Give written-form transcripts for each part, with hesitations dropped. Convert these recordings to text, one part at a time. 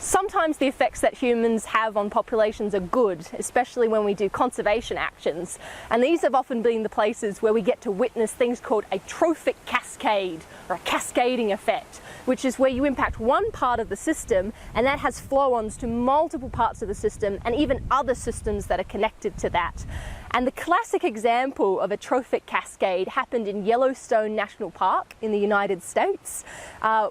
Sometimes the effects that humans have on populations are good, especially when we do conservation actions. And these have often been the places where we get to witness things called a trophic cascade, or a cascading effect, which is where you impact one part of the system and that has flow-ons to multiple parts of the system and even other systems that are connected to that. And the classic example of a trophic cascade happened in Yellowstone National Park in the United States.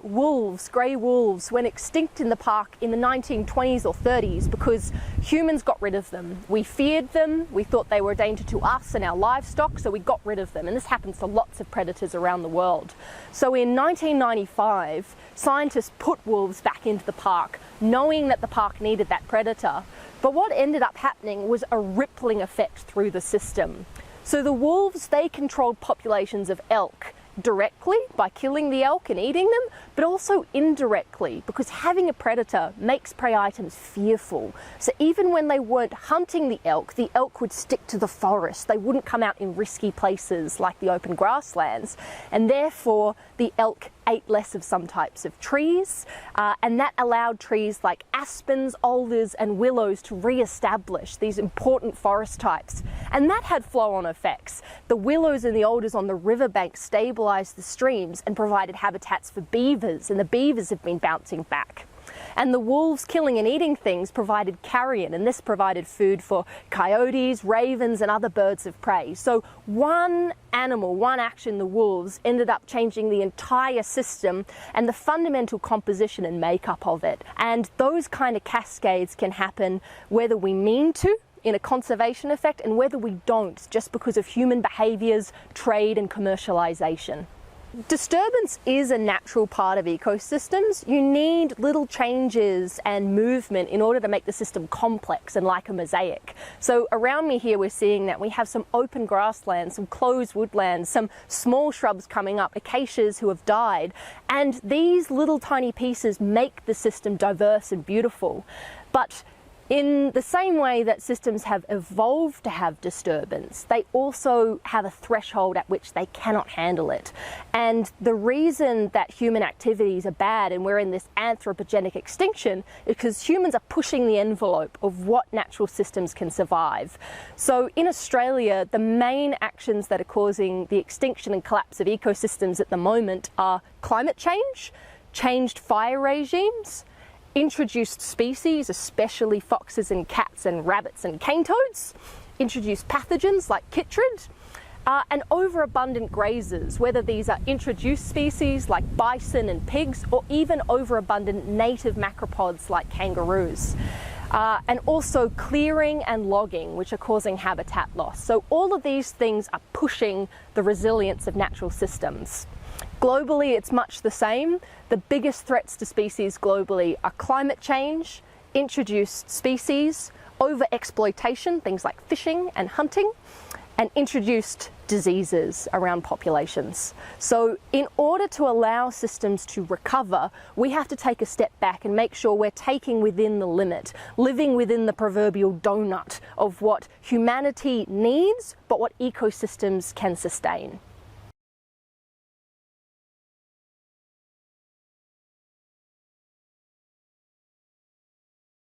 Wolves, grey wolves, went extinct in the park in the 1920s or 30s because humans got rid of them. We feared them, we thought they were a danger to us and our livestock, so we got rid of them. And this happens to lots of predators around the world. So in 1995, scientists put wolves back into the park, knowing that the park needed that predator. But what ended up happening was a rippling effect through the system. So the wolves, they controlled populations of elk directly by killing the elk and eating them, but also indirectly because having a predator makes prey items fearful. So even when they weren't hunting the elk would stick to the forest. They wouldn't come out in risky places like the open grasslands, and therefore the elk ate less of some types of trees, and that allowed trees like aspens, alders and willows to re-establish these important forest types. And that had flow-on effects. The willows and the alders on the riverbank stabilized the streams and provided habitats for beavers, and the beavers have been bouncing back. And the wolves killing and eating things provided carrion, and this provided food for coyotes, ravens and other birds of prey. So one animal, one action, the wolves, ended up changing the entire system and the fundamental composition and makeup of it. And those kind of cascades can happen whether we mean to, in a conservation effect, and whether we don't, just because of human behaviours, trade and commercialisation. Disturbance is a natural part of ecosystems. You need little changes and movement in order to make the system complex and like a mosaic. So around me here we're seeing that we have some open grasslands, some closed woodlands, some small shrubs coming up, acacias who have died, and these little tiny pieces make the system diverse and beautiful. But in the same way that systems have evolved to have disturbance, they also have a threshold at which they cannot handle it. And the reason that human activities are bad and we're in this anthropogenic extinction is because humans are pushing the envelope of what natural systems can survive. So in Australia, the main actions that are causing the extinction and collapse of ecosystems at the moment are climate change, changed fire regimes, introduced species, especially foxes and cats and rabbits and cane toads, introduced pathogens like chytrid, and overabundant grazers, whether these are introduced species like bison and pigs, or even overabundant native macropods like kangaroos. And also clearing and logging, which are causing habitat loss. So all of these things are pushing the resilience of natural systems. Globally, it's much the same. The biggest threats to species globally are climate change, introduced species, over-exploitation, things like fishing and hunting, and introduced diseases around populations. So in order to allow systems to recover, we have to take a step back and make sure we're taking within the limit, living within the proverbial donut of what humanity needs, but what ecosystems can sustain.